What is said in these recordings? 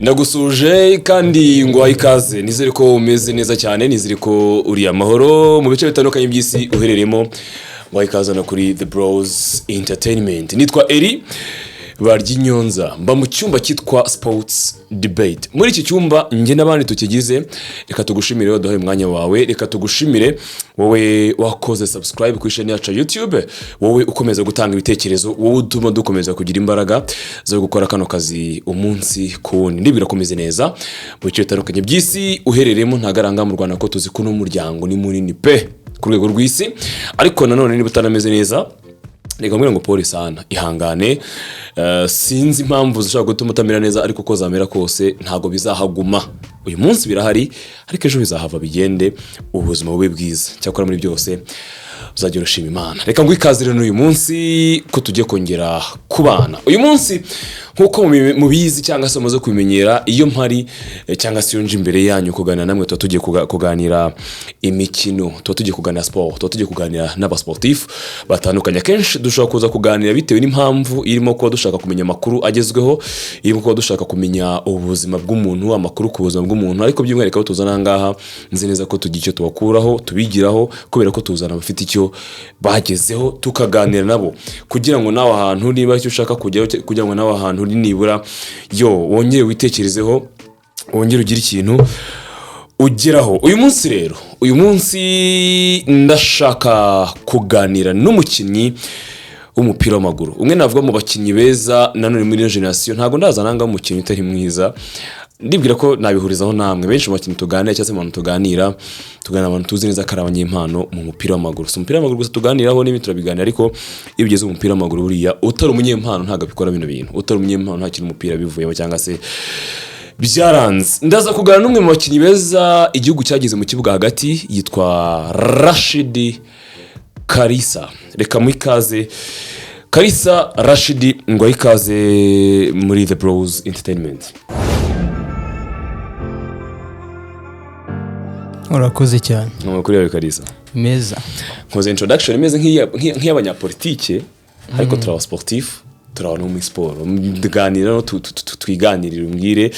Ndagusuje kandi ngo ikaze nizere ko umeze neza cyane nizere ko uri amahoro mu bice bitandukanye by'isi uhereremo ngo ikaze na kuri The Bros Entertainment. Nitwa Eri Baryinyonza mba mu cyumba cyitwa Sports Debate. Muri iki cyumba nge nabandi tukigize, reka tugushimire waduhaye umwanya wawe, reka tugushimire wowe wakoze subscribe ku channel yacu YouTube, wowe ukomeza gutanga ibitekerezo, wowe utuma dukomeza kugira imbaraga zo gukora kano kazi umunsi ku wundi. Ndibira komeze neza mu bice bitandukanye by'isi uhereremo, ntagaranga mu Rwanda ko tuzi ko no muryango ni munini pe ku rwego rw'isi, ariko nanone niba utanameze neza reka ngo polisi sana ihangane. Sinzi impamvu zishobora gutuma utamera neza, ariko uko zamera kose ntago bizahaguma. Uyu munsi birahari ariko ejo bizahava bigende, ubuzima bube bwiza. Cyakora muri byose uzagira ushima Imana. Reka ngo ikazire n'uyu munsi ko tugiye kongera kubana. Uyu munsi nkuko mubizi cyangwa se muze kubimenyera, iyo mpari cyangwa se yonje imbere yanyu kuganira namwe, tugiye kuganira imikino, tugiye kuganira sport, tugiye kuganira n'abasportif batandukanye. Kenshi dushobora kuza kuganira bitewe n'impamvu irimo kuba dushaka kumenya amakuru agezweho, irimo kuba dushaka kumenya ubuzima bw'umuntu, amakuru ku buzima bw'umuntu, ariko by'umwihariko tuzana ngaha nzi neza ko tugiye icyo tubakuraho, tubigiraho, kubera ko tuzana abafite icyo bagezeho tukaganira nabo, kugira ngo nawe ahantu niba icyo ushaka kujyaho, kugira ngo nawe ahantu nibura wongere witekerezeho, wongere ugire ikintu ugeraho. Uyu munsi ndashaka kuganira n'umukinnyi w'umupira w'amaguru, umwe navuga mu bakinnyi beza nanone muri iyo generation. Ntago ndazananga umukinnyi utari mwiza, ndibwira ko nabihurizaho namwe. Benshi mu bakinnyi tuganira cyangwa se mu bantu tuganira abantu tuzi neza karabanye impano mu mupira w'amaguru. So umupira w'amaguru gusa tuganiraho n'ibindi turabiganira, ariko iyo ugeze mu mupira w'amaguru buriya utari umunyempano ntago bikora bino bintu. Utari umunyempano nta kintu umupira bivuyemo cyangwa se byaranze. Ndaza kuganira n'umwe mu bakinnyi beza igihugu cyagize mu kibuga hagati, yitwa Rashid Kalisa. Reka mu ikaze Kalisa Rashid, ngo ikaze muri The Bros Entertainment. Urakoze cyane. Amakuru yawe Kalisa? Meza. Nkoze introduction imeze nk'abanyapolitike, ariko turi sportif, turi no mu sport. Tuganira no twiganirira, umbwire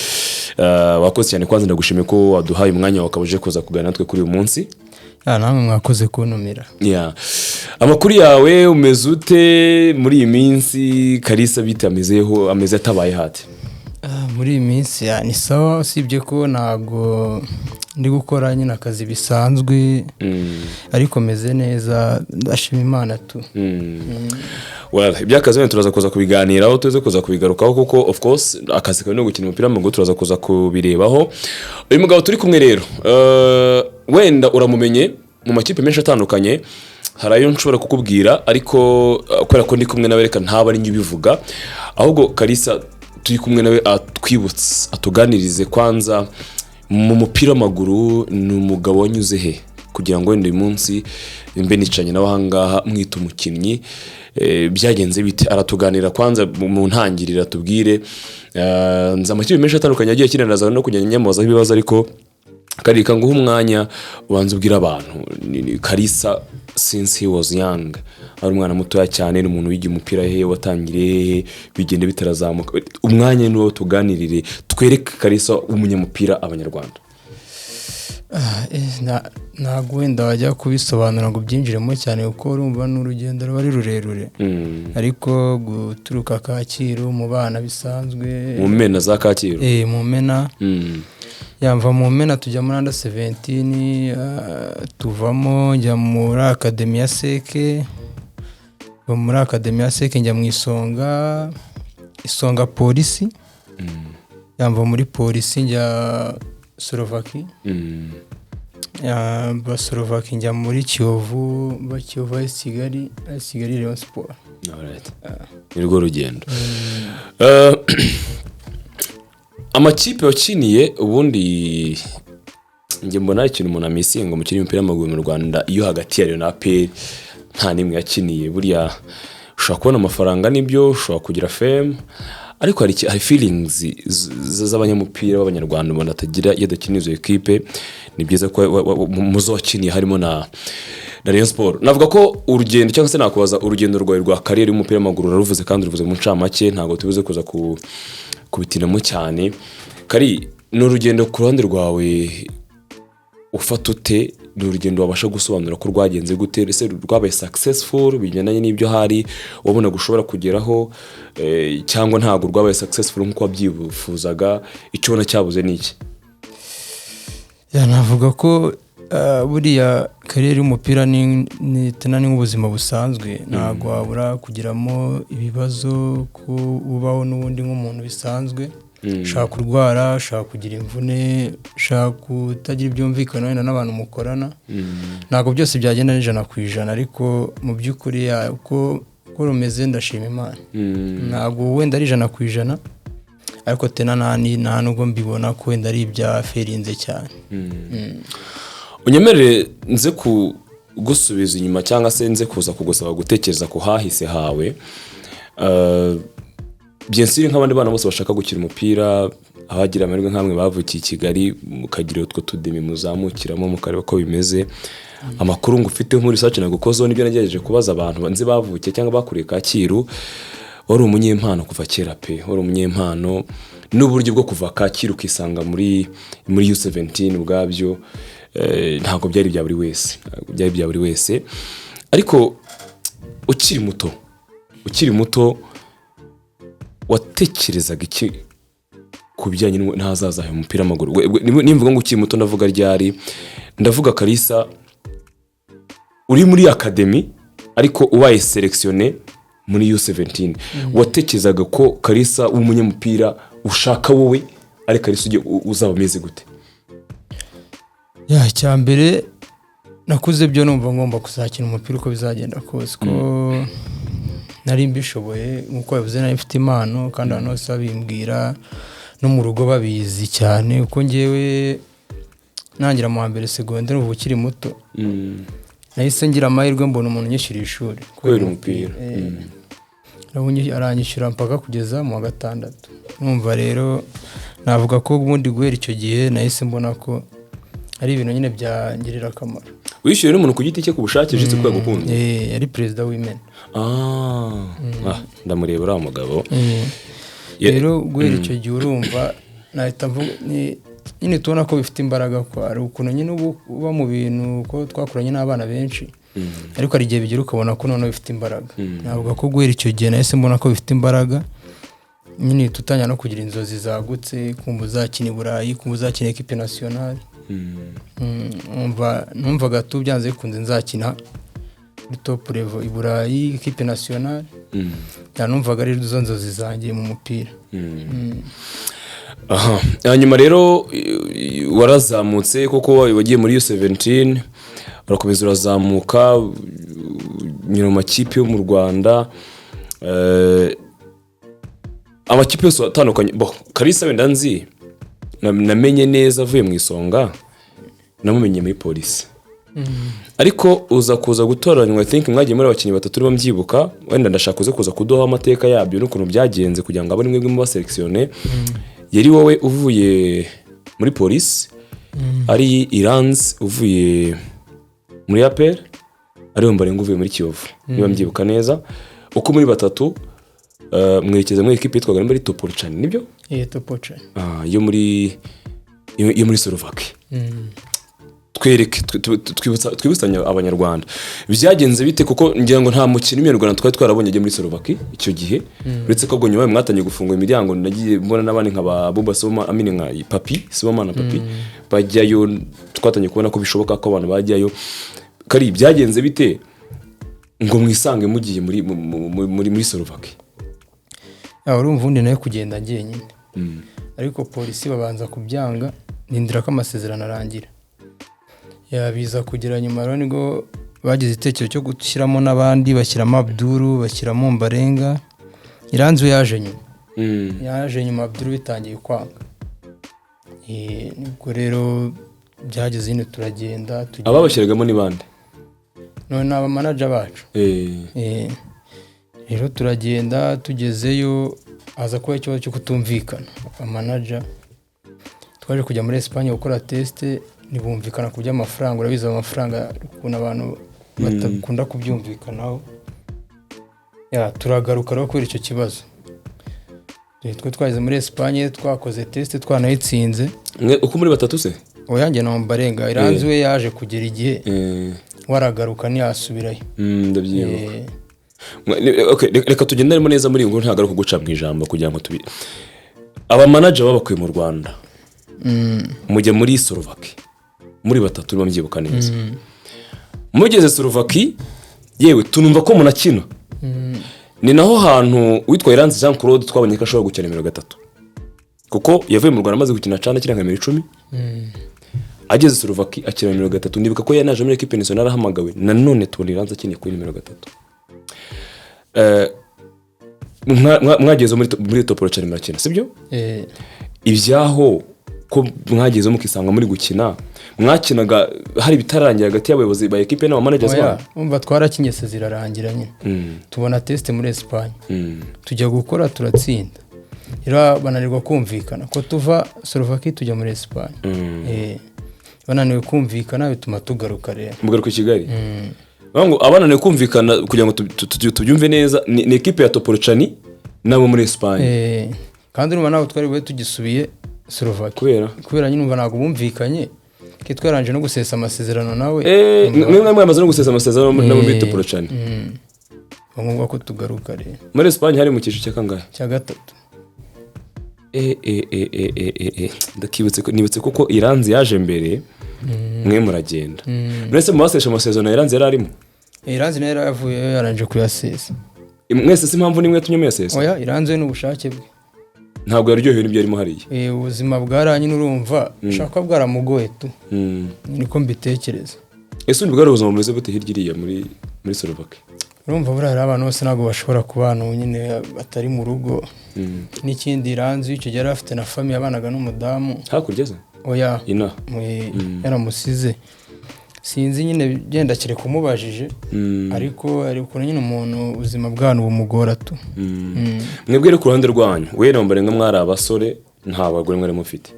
wakoze cyane. Kwanza ndagushimiye ko waduhaye umwanya wakabuje kuza kuganira natwe kuri uyu munsi. Namwe mwakoze kuntumira. Amakuru yawe umeze ute muri iyi minsi Kalisa? Bite ameze atabaye hate? Muri iyi minsi ni sawa, usibye ko ntago ndi gukora nyine akazi bisanzwe, ariko meze neza, ndashima Imana tu. Iby'akazi turaza kuza kubiganiraho, tuze kuza kubigarukaho, kuko of course akazi kawe no gukina umupira w'amaguru turaza kuza kubirebaho. Uyu mugabo turi kumwe rero, wenda uramumenye mu makipe menshi atandukanye, hari ayo nshobora kukubwira, ariko kubera ko ndi kumwe nawe reka ntaba ari njye ubivuga, ahubwo Kalisa turi kumwe nawe atwibutse, atuganirize kwanza mu mupira w'amaguru ni umugabo wanyuze he, kugira ngo wenda uyu munsi mbe nicanye nawe ahangaha mwita umukinnyi. Byagenze bite? Aratuganira kwanza mu ntangirira, tubwire nza amakipe menshi atandukanye agiye kinanaza no kujya nyamoza ibibazo, ariko karika nguha umwanya ubanza ubwira abantu Kalisa since he was young, ari umwana mutoya cyane, ni umuntu wigiye umupira he, watangiriye bigende bitarazamuka. Umwanya niwo tuganirire, twereke Kalisa umunyamupira abanyarwanda. Ntabwo wenda wajya kubisobanura ngo byinjiremo cyane, kuko urumva n'urugendo ruba ari rurerure, ariko guturuka Kacyiru mu bana bisanzwe, mu Mena za Kacyiru, mu Mena, yamva mu Mena tujya muri under 17, tuvamo njya muri Academy ya Seke, muri Academy ya Seke njya mu Isonga polisi, yamva muri polisi njya Slovaki, Slovaki njya muri Kiyovu, Kiyovu Kigali Rayon Sport. Ni rwo rugendo. Amakipe wakiniye ubundi njye mbona ikintu umuntu amisinga mu kirimo umupira w'amaguru mu Rwanda, iyo hagati ya Rayon na APR nta nimwe yakiniye. Buriya ushobora kubona amafaranga n'ibyo, ushobora kugira fame, ariko hari feelings z'abanyamupira b'abanyarwanda umuntu atagira iyo adakina izo equipe. Ni byiza ko muzo wakiniye harimo na Rayon Sport. Navuga ko urugendo cyangwa se nakubaza urugendo rwawe rwa career y'umupira w'amaguru uraruvuze, kandi uruvuze mu ncamake, ntago tubuze kuza kubitinamo cyane. Kari ni urugendo ku ruhande rwawe ufata ute, ni urugendo wabasha gusobanura ko rwagenze gute, ese rwabaye successful bigendanye n'ibyo hari wabona gushobora kugeraho cyangwa ntabwo rwabaye successful nk'uko wabyifuzaga, icyo ubona cyabuze n'iki? navuga ko buriya kariyeri y'umupira ni nk'ubuzima busanzwe, ntabwo wabura kugiramo ibibazo, ko ubaho n'ubundi nk'umuntu bisanzwe, ushaka kurwara, ushaka kugira imvune, ushaka kutagira ibyumvikana wenda n'abantu mukorana, ntabwo byose byagenda n'ijana ku ijana, ariko mu by'ukuri uko rumeze ndashima Imana, ntabwo wenda ari 100%, ariko tena nta nubwo mbibona ko wenda ari ibyaferinze cyane. Unyemerere nze kugusubiza inyuma cyangwa se nze kuza kugusaba gutekereza ku hahise hawe. Byensiri nk'abandi bana bose bashaka gukina umupira, abagira amahirwe nk'amwe bavukiye i Kigali, mukagira utwo tudemi muzamukiramo mukareba ko bimeze. Amakuru ngufite muri research nagukozeho nibyo nagerageje kubaza abantu banzi bavukiye cyangwa bakuriye Kacyiru, wari umunyempano kuva kera pe, wari umunyempano n'uburyo bwo kuva Kacyiru ukisanga muri U17 ubwabyo ntabwo byari bya buri wese, ariko ukiri muto watekerezaga iki ku bijyanye n'ahazaza h'umupira w'amaguru? Nimvuga ngo ukiri muto ndavuga ryari? Ndavuga Kalisa uri muri academy ariko ubaye selectionné muri U17, watekerezaga ko Kalisa w'umunyamupira ushaka wowe ari Kalisa uzaba ameze gute? Icyambere nakuze byo numva ngomba kuzakina umupira uko bizagenda kose, ko nari mbishoboye nkuko yavuze, nari mfite impano kandi abantu bose babimbwira no mu rugo babizi cyane, uko ngewe nangira mu mbere secondaire ubu ukiri muto nahise ngira amahirwe mbona umuntu unyishyura ishuri kubera umupira, aranyishyura mpaka kugeza mu wa 6. Numva rero navuga ko ubundi guhera icyo gihe nahise mbona ko ari ibintu nyine byangirira akamaro. Wishyuye n'umuntu ku giti cye ku bushake jitse ko yagukunda? Yari perezida w'Imena. Ndamureba uriya mugabo. Rero guhera icyo gihe urumva nahita mvuga nyine tubona ko bifite imbaraga, ko ari ukuntu nyine uba mu bintu ko twakuranye n'abana benshi, ariko hari igihe bigira ukabona ko noneho bifite imbaraga. Navuga ko guhera icyo gihe nahise mbona ko bifite imbaraga, nyine tutanya no kugira inzozi zagutse, kumva uzakina i Burayi, kumva uzakina equipe nationale. Numvaga tubyanze bikunze nzakina kuri top level i Burayi, equipe nationale. Numvaga ari izo nzozi zanjye mu mupira. Hanyuma rero warazamutse kuko wagiye muri U17, urakomeza urazamuka nyuma makipe yo mu Rwanda, amakipe yose atandukanye. Kalisa wenda nzi namenye neza avuye mu Isonga, namumenye muri polisi, ariko uza kuza gutoranywa, I think mwagiye muri abakinnyi 3 bamubyibuka, wenda ndashaka kuza kudoha amateka yabyo n'ukuntu byagenze kugira ngo abone mwebwe mu baselectionné. Yari wowe uvuye muri polisi, ari Iranzi uvuye muri APR, ari Mbarengo uvuye muri Kiyovu, niba mbyibuka neza. Uko muri 3 mwerekeza muri equipe yitwaga muri Topolchan, nibyo? Topolchan. Yo muri Slovakia. Twereke twibusanya abanyarwanda byagenze bite, kuko ngira ngo nta mukino w'Umunyarwanda twari twarabonye agiye muri Slovakia icyo gihe, uretse ko nyuma mwatangiye gufungura imiryango. Nagiye mbona n'abandi nka Boba Soma, amine nka Papi Sibomana Papi bajyayo, twatangiye kubona ko bishoboka ko abantu bajyayo. Kari byagenze bite ngo mwisange mugiye muri Slovakia? Urumva undi nayo kugenda ngenyine, ariko polisi babanza kubyanga, nindira ko amasezerano arangira. Yabiza kugira nyuma rero nigo bagize itekerezo cyo gushyiramo n'abandi, bashyiramo Abdul, bashyiramo Mbarenga. Iranzi yaje nyuma, Abdul bitangiye kwanga. Nibwo rero byageze nyine turagenda. Ababashyiragamo ni bande? None aba manager bacu. Rero turagenda, tugezeyo aza kuba ikibazo cyo kutumvikana. Manager twaje kujya muri Espagne gukora test, nibumvikana ku by'amafaranga. Urabiza amafaranga ukuntu abantu batakunda kubyumvikanaho. Turagaruka rero kuri icyo kibazo. twe twageze muri Espagne twakoze test twanayitsinze. Uko muri batatu se? Oyange na Ombarenga Iranzi we yaje kugera igihe waragaruka ntiyasubirayo. Ndabyibuka. Okay, reka tugenderemo neza muri ngo ntagaruka guca mu ijambo kugira ngo tubi aba manager babakuye mu Rwanda mujye muri Slovakia muri batatu bamubyibuka neza mugeze Slovakia yewe tunumva ko munakina ni naho hantu witwa Iranzi Jean Claude twabonye ko ashobora gukina 3 kuko yavuye mu Rwanda amaze gukina cyane kiranga 10 ageze Slovakia akina 3 ndibuka ko yanaje muri equipe nationale ahamagawe nanone tubona Iranzi akiniye kuri 3 mwageze muri toporo cyane murakina sibyo ibyaho ko mwageze mukisanga muri gukina mwakinaga hari bitarangira hagati y'abayobozi ba equipe n'aba managers ba umva twarakinyese zirarangira nyine tubona test muri Espagne tujya gukora turatsinda rero bananirwa kumvikana ko tuva Slovakia tujya muri Espagne bananiwe kumvikana bituma tugaruka rero mugaruka Kigali bango abananiwe kumvikana kugira ngo tubyumve neza ni equipe ya Toporcani nabo muri Espagne kandi urumva naho twari bwe tugisubiye Slovakia kubera nyine umva nago bumvikanye kitwaranje no gusesa amasezerano nawe mwe mwamaze no gusesa amasezerano nabo muri Toporcani ngombwa ko tugaruka rero muri Espagne hari mu cyiciro cy'akangahe cya gatatu ndakibutse ko nibutse kuko Iranzi yaje mbere mwe muragenda mwese mubasesha amasezerano Iranzi yari arimo Iranzi nayo yavuye yaranje kuyasesa mwese si impamvu nimwe tunyome yasesa oya Iranzi n'ubushake bwe ntabwo yaryohewe n'ibyo arimo hariya ubuzima bwaranyine urumva shaka bwaramugoye tu niko mbitekereza ese undi bwari ubuzima bumeze bute hirya iriya muri Slovakia urumva buriya abantu bose ntabwo bashobora kubana nyine batari mu rugo n'ikindi Iranzi icyo yari afite na famille abanaga n'umudamu hakurya ze oya ina yaramusize sinzi nyine genda kire kumubajije ariko nyine umuntu ubuzima bwana bumugora tu mwebwe ku ruhande rwanyu we Ombarenga mwari abasore nta bagore mwari mufite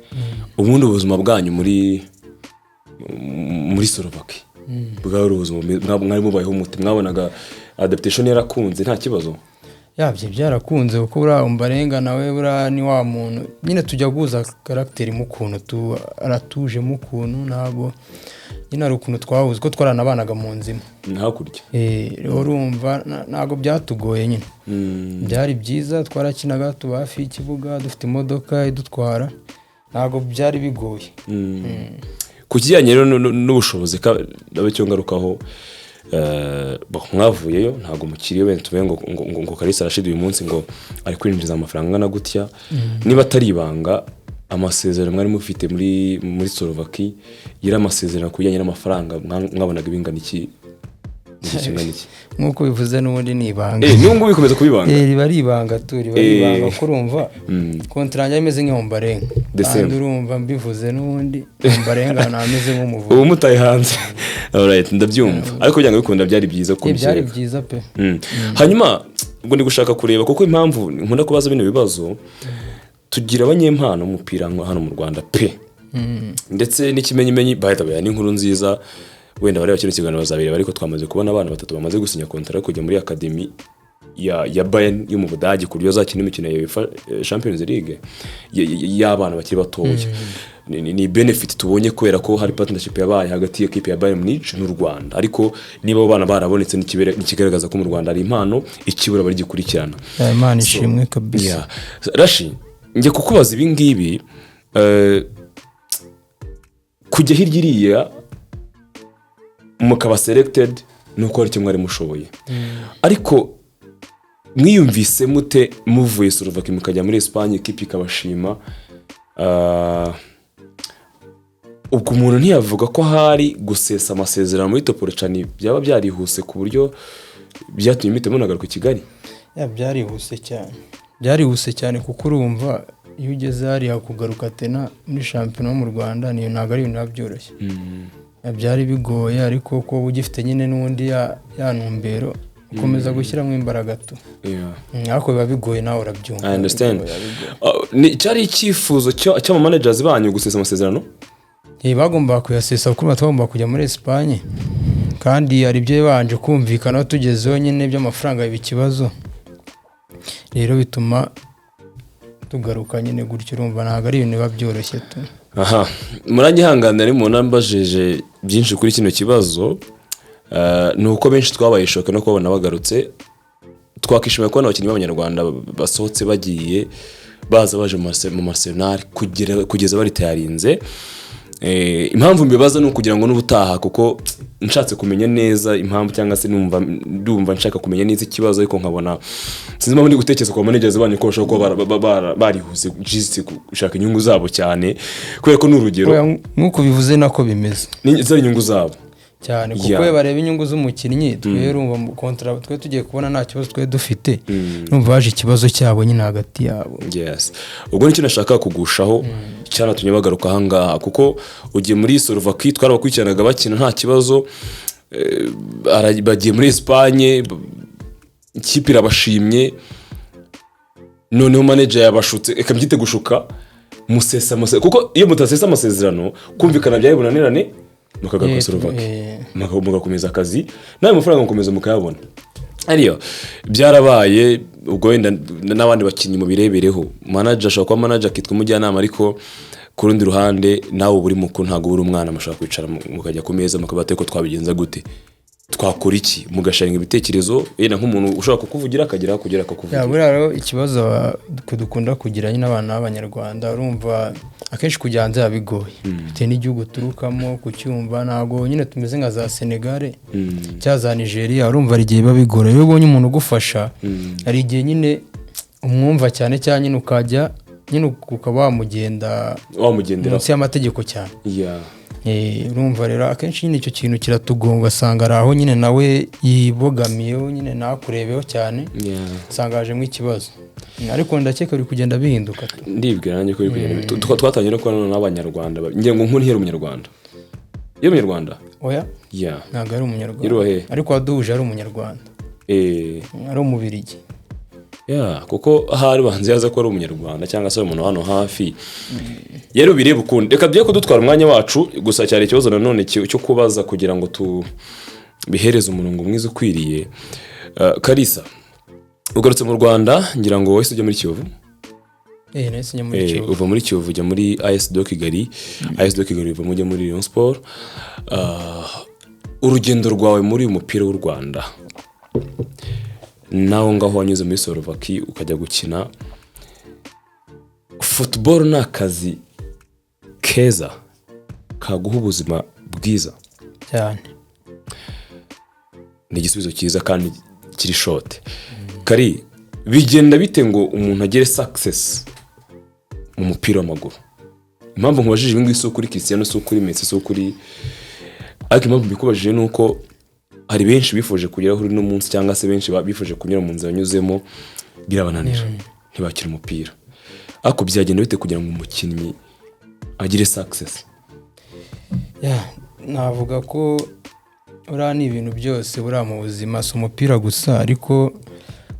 ubundi ubuzima bwanyu muri Slovakia bwari ubuzima mwari mubayeho umuti mwabonaga adaptation yarakunze nta kibazo yabye byarakunze kuko bura Ombarenga nawe bura ni wa muntu nyine tujya guza character mu kuntu aratuje mu kuntu ntago nyine ari ukuntu twahuze ko twaranabanaga mu nzima hakurya urumva ntago byatugoye nyine byari byiza twarakinaga tuba hafi y'ikibuga dufite imodoka idutwara ntago byari bigoye ku kijyanye rero n'ubushobozi cyo ngarukaho mwavuyeyo ntago mukiriye wenda tuvuye ngo Kalisa Rashid uyu munsi ngo ari kwinjiza amafaranga na gutya niba atari ibanga amasezerano mwari mufite muri Slovakia yira amasezerano kujyanye n'amafaranga mwabonaga ibingana iki nkuko bivuze n'ubundi ni ibanga n'ubwo bikomeza kubibanga bari ibanga bari ibanga kurumva kontranya imeze nk'Ombarenga kandi urumva mbivuze n'ubundi Ombarenga nameze nk'umuvuzi ubu mutaye hanze alright ndabyumva ariko byanga bikunda byari byiza ko byari byiza pe hanyuma ubwo ndi gushaka kureba kuko impamvu nkunda kubaza bino bibazo tugira abanyempano umupira hano mu Rwanda pe ndetse n'ikimenyimenyi bahita n'inkuru nziza wenda bari bakiri kiganiro bazabireba ariko twamaze kubona abana batatu bamaze gusinya contract kujya muri academy ya Bayern yo mu Budage ku buryo zakina imikino ya UEFA Champions League y'abana bakiri batoya ni benefit tubonye kubera ko hari partnership yabaye hagati y'equipe ya Bayern Munich n'u Rwanda ariko niba abo bana barabonetse n'ikigaragaza ko mu Rwanda ari impano ikibura bari gikurikirana Imana ishimwe kabisa Rashi ngiye kukubaza ibi ngibi kujya hirya iriya mukaba selected nuko ari cyo mwari mushoboye ariko mwiyumvise mute muvuye Slovakia mukajya muri Espagne equipe ikabashima ubwo umuntu ntiyavuga ko hari gusesa amasezerano muri Toporcani byaba byarihuse ku buryo byatumye mitemo nagaruka Kigali byarihuse cyane kuko urumva iyo ugeze hariya kugaruka tena muri shampiyona mu Rwanda niyo ntago ari ibintu byoroshye byari bigoye ariko ko ugifite nyine n'undi ya numbero ukomeza gushyiramo imbaraga tu ariko biba bigoye nawe urabyumva I understand ni cyari icyifuzo cy'ama managers banyu gusesa amasezerano bagomba kuyasesa kuko batagomba kujya muri Espagne kandi ari byo banje kumvikana tugezeho nyine by'amafaranga y'ikibazo rero bituma tugaruka nyine gutyo urumva ntabwo ari ibintu biba byoroshye tu. aha muranyihangana ari mu nambajije byinshi kuri kino kibazo ni uko benshi twabaye shoke no kubona bagarutse twakishimiye kubona abakinnyi b'abanyarwanda basohotse bagiye baza baje mu Arsenal kugeza bari tayarinze. Impamvu mbibaza ni ukugira ngo n'ubutaha kuko nshatse kumenya neza impamvu cyangwa se ndumva nshaka kumenya neza ikibazo ariko nkabona sinzi mpamvu ndi gutekereza ku managers banyu ko bashobora kuba barihuse jisi gushaka inyungu zabo cyane kubera ko n'urugero nk'uko bivuze nako bimeze zari inyungu zabo cyane kuko bareba inyungu z'umukinnyi twe rumva kontra twe tugiye kubona nta kibazo twe dufite numva baje ikibazo cyabo nyine hagati yabo. Yes, ubwo nicyo nashaka kugushaho cyane tunye bagaruka ahangaha kuko ugiye muri Slovakia twarabakurikiranaga bakina nta kibazo bagiye muri Espagne ikipe irabashimye noneho manager yabashutse ekabyite gushuka musesa kuko iyo mutasesa amasezerano kumvikana byayibonanirane mukagaruka Slovakia mugakomeza akazi nawe amafaranga mukomeza mukayabona ariyo byarabaye ubwo wenda n'abandi bakinnyi mu birebereho manager ashaka kuba manager akitwa umujyanama ariko ku rundi ruhande nawe buri mukuru ntago buri umwana mashaka kwicara mukajya ku meza mukabate ko twabigenza gute twakora iki mugasharinga ibitekerezo yenda nk'umuntu ushaka kukuvugira akagira kugera akakuvugira. Rero ikibazo dukunda kugira nyine abana b'abanyarwanda urumva akenshi kujyanza bigoye bitewe n'igihugu turukamo kucyumva ntago nyine tumeze nka za Senegal cyangwa za Nigeria urumva ari gihe babigora iyo ubonye umuntu ugufasha ari igihe nyine umwumva cyane cyane nyine ukajya nyine ukaba wamugendera munsi y'amategeko cyane. Urumva rero akenshi nyine icyo kintu kiratugonga asanga ari aho nyine nawe yibogamiyeho nyine nakurebeho cyane asangajemo ikibazo ariko ndakeka biri kugenda bihinduka. Ndibwira nanjye ko biri kugenda twatangiye no kubona n'abanyarwanda ngiye ngo nkuri hero umunyarwanda iyo umunyarwanda oya ntabwo ari umunyarwanda ariko waduhuje ari umunyarwanda ari umubirigi kuko ahari banze yaza ko ari umunyarwanda cyangwa se umuntu hano hafi yero bireba ukundi reka bye kudutwara umwanya wacu gusa cyari ikibazo nanone cyo kubaza kugira ngo tubihereze umurongo mwiza ukwiriye. Kalisa ugarutse mu Rwanda ngira ngo wese ujya muri Kiyovu nese njya muri Kiyovu uva muri Kiyovu ujya muri AS do Kigali uva mujya muri Rayon Sport. Urugendo rwawe muri uyu mupira w'u Rwanda naho ngaho wanyuze muri Slovakia ukajya gukina football ni akazi keza kaguha ubuzima bwiza cyane ni igisubizo cyiza kandi kiri short kari bigenda bite ngo umuntu agere success mu mupira w'amaguru. Impamvu nkubajije ibingi so kuri Cristiano so kuri Messi so kuri ariko impamvu bikubajije nuko hari benshi bifuje kugera kuri no munsi cyangwa se benshi bifuje kunyura mu nzira banyuzemo birabananira ntibakira umupira ariko byagenda bite kugira ngo umukinnyi agire success. Navuga ko ura ni ibintu byose bura mu buzima so umupira gusa ariko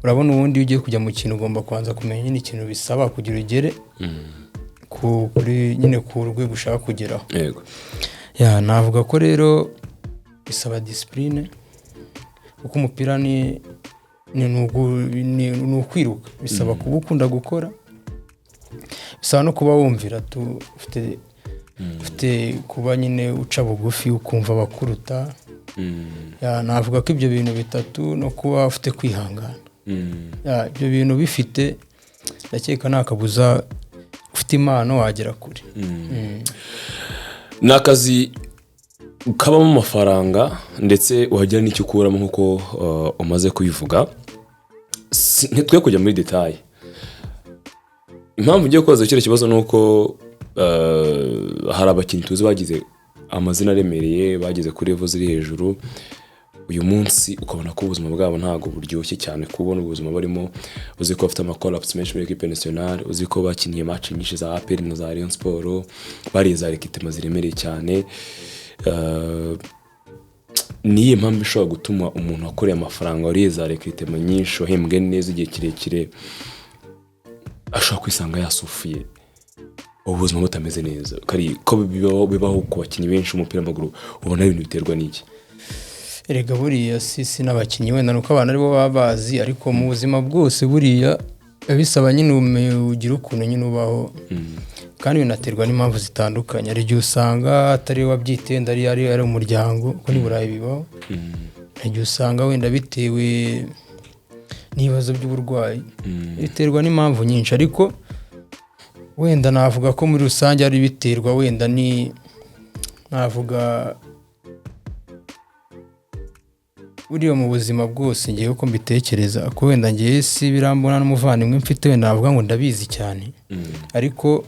urabona ubundi ugiye kujya mu kintu ugomba kubanza kumenya nyine ikintu bisaba kugira ugere kuri nyine ku rwego ushaka kugeraho. Yego navuga ko rero bisaba discipline kuko umupira ni ukwiruka bisaba kuba ukunda gukora bisaba no kuba wumvira ufite kuba nyine uca bugufi ukumva abakuruta. Navuga ko ibyo bintu bitatu no kuba ufite kwihangana ibyo bintu bifite ndakeka nta kabuza ufite impano wagera kure. Ni akazi kabamo amafaranga ndetse uhagira n'icyo ukuramo nk'uko umaze kubivuga ntitwe kujya muri detail. Impamvu ngiye kubaza icyo kibazo nuko hari abakinnyi tuzi bagize amazina aremereye bageze kuri level ziri hejuru uyu munsi ukabona ko ubuzima bwabo ntago buryoshye cyane kubona ubuzima barimo uzi ko bafite amakoraps menshi muri equipe nationale uzi ko bakiniye match nyinshi za APR na za Rayon Sport bari za equipe maziremereye cyane. Niye mpamvu ishobora gutuma umuntu akoreye amafaranga wari za equipe nyinshi ohembwe neza igihe kirekire ashobora kwisanga yasufiye ubuzima butameze neza kari ko bibaho ku bakinnyi benshi umupira w'amaguru ubona ibintu biterwa n'iki. Erega buriya si n'abakinnyi wenda nuko abantu aribo baba bazi ariko mu buzima bwose buriya bisaba nyine ugira ukuntu nyine ubaho kandi binaterwa n'impamvu zitandukanye. Hari igihe usanga atari wabyitenda ari umuryango kuko n'iburayi bibaho. Hari igihe usanga wenda bitewe n'ibibazo by'uburwayi, biterwa n'impamvu nyinshi, ariko wenda navuga ko muri rusange ari biterwa wenda navuga buriya mu buzima bwose ngewe uko mbitekereza ko wenda ngewe si birambona n'umuvandimwe mfite wenda navuga ngo ndabizi cyane, ariko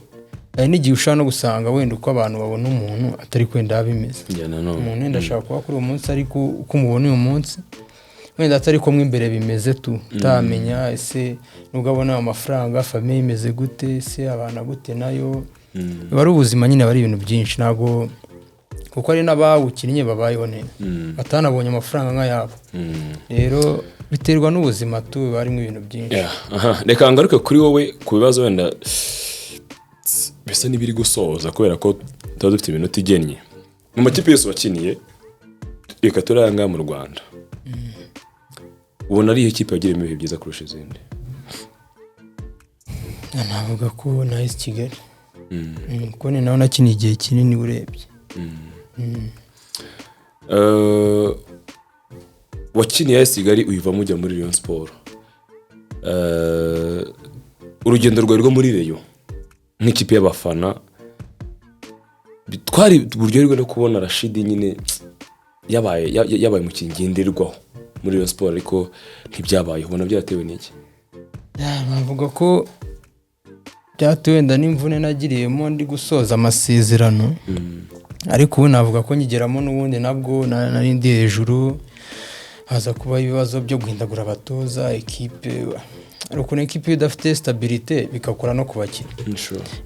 hari n'igihe ushobora no gusanga wenda uko abantu babona umuntu atari kwenda bimeze. Umuntu wenda ashaka kuba kuri uwo munsi ariko uko umubona uyu munsi wenda atari ko imbere bimeze utamenya ese nubwo abona amafaranga famiye imeze gute, ese abana gute nayo. Bari ubuzima nyine bari ibintu byinshi, ntabwo kuko ari n'abawukinnye babayeho neza batanabonye amafaranga nk'ayabo. Rero biterwa n'ubuzima barimo ibintu byinshi. Reka ngaruke kuri wowe ku bibazo wenda bisa n'ibiri gusoza kubera ko tuba dufite iminota igennye. Mu makipe yose wakiniye reka turanga mu Rwanda, ubona ari iyo kipe yagiriyemo ibihe byiza kurusha izindi? Navuga ko na AS Kigali kuko ni naho nakiniye igihe kinini urebye. Wakiniye AS Kigali uyivamo ujya muri Rayon Sport. Urugendo rwawe rwo muri Rayon nk'ikipe y'abafana twari uburyo rwo no kubona Rashid nyine yabaye mu kingenderwaho muri Rayon Sport, ariko ntibyabaye. Ubona byaratewe n'iki? Navuga ko byatewe wenda n'imvune nagiriyemo ndi gusoza amasezerano, ariko ubu navuga ko nyigeramo n'ubundi nabwo nari ndi hejuru, haza kuba ibibazo byo guhindagura abatoza ekipe. Ariko ekipe idafite stabilité bikakora no kubakina,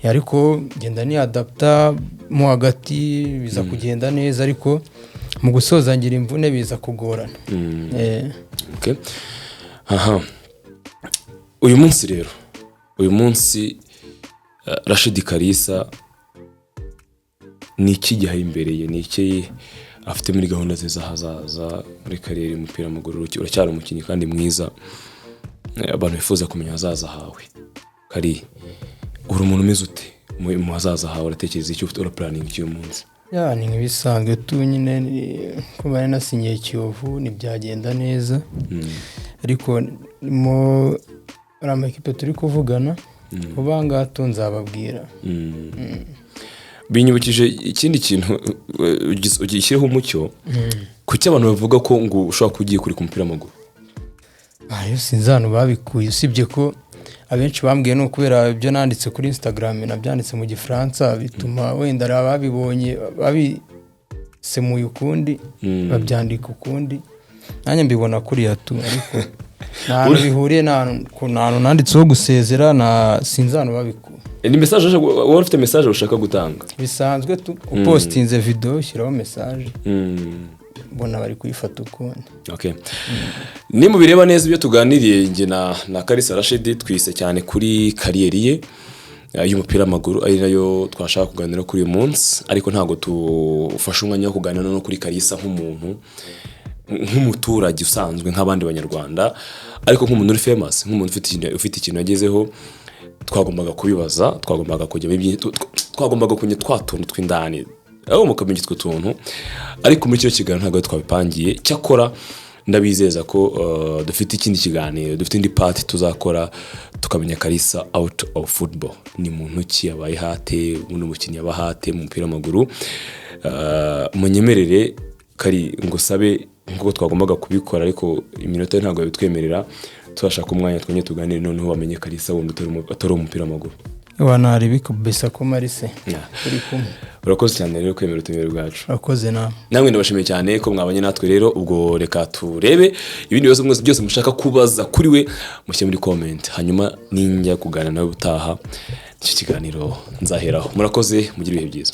ariko genda ni adapta mu hagati biza kugenda neza, ariko mu gusoza ngira imvune biza kugorana. Okay. Uyu munsi rero, uyu munsi Rashid Kalisa ni iki gihe imbereye, ni iki afite muri gahunda ze zahazaza muri kariyeri y'umupira w'amaguru? Uracyari umukinnyi kandi mwiza, abantu bifuza kumenya hazaza hawe. Kari uri umuntu umeze ute mu hazaza hawe? Uratekereza iki, ufite planning cy'uyu munsi? Ni nk'ibisanzwe nyine kuba nasinyiye Kiyovu ntibyagenda neza, ariko mu amakipe turi kuvugana kuba ngato nzababwira. Binyibukije ikindi kintu ugishyiraho umucyo kuki abantu bavuga ko ngo ushobora kugiye kuri kumupira w'amaguru. Yo sinzi hano babikuye, usibye ko abenshi bambwiye no kubera ibyo nanditse kuri Instagram nabyanditse mu Gifaransa, bituma wenda ababibonye babisemuye ukundi babyandika ukundi, nanjye mbibona kuri ariko nta bihuriye n'ahantu nanditseho gusezera na sinzi hano babikuye. Ni message wowe ufite message ushaka gutanga? Bisanzwe upostinze video ushyiraho message mbona bari kuyifata ukundi. Okay. Ni mu bireba neza ibyo tuganiriye nge na Kalisa Rashid, twise cyane kuri kariyeri ye y'umupira w'amaguru, ari nayo twashaka kuganira kuri uyu munsi, ariko ntago tufasha umwanya wo kuganira no kuri Kalisa nk'umuntu, nk'umuturage usanzwe nk'abandi banyarwanda, ariko nk'umuntu uri famous, nk'umuntu ufite ikintu yagezeho. Twagombaga kubibaza, twagombaga kujya twagombaga kunye twatuntu tw'indani aho mukamenya twe tuntu, ariko muri cyo kiganiro ntabwo twabipangiye. Cyakora ndabizeza ko dufite ikindi kiganiro, dufite indi part tuzakora tukamenya Kalisa out of football. Ni muntu ki yabaye hate, umukinnyi yabahate mu mupira w'amaguru. Munyemerere Kari ngo sabe nkuko twagombaga kubikora, ariko iminota ntabwo bitwemerera. Turashaka umwanya twonye tuganire noneho bamenye Kalisa wundi atari umupira w'amaguru. Wana ribika ko Marise kuri kumwe. Urakoze cyane rero kwemera utumire bwacu. Urakoze namwe ndabashimiye cyane ko mwabanye natwe. Rero ubwo reka turebe ibindi bibazo byose mushaka kubaza kuri we mushyire muri comment, hanyuma ninjya kuganira nawe utaha icyo kiganiro nzaheraho. Murakoze, mugire ibihe byiza.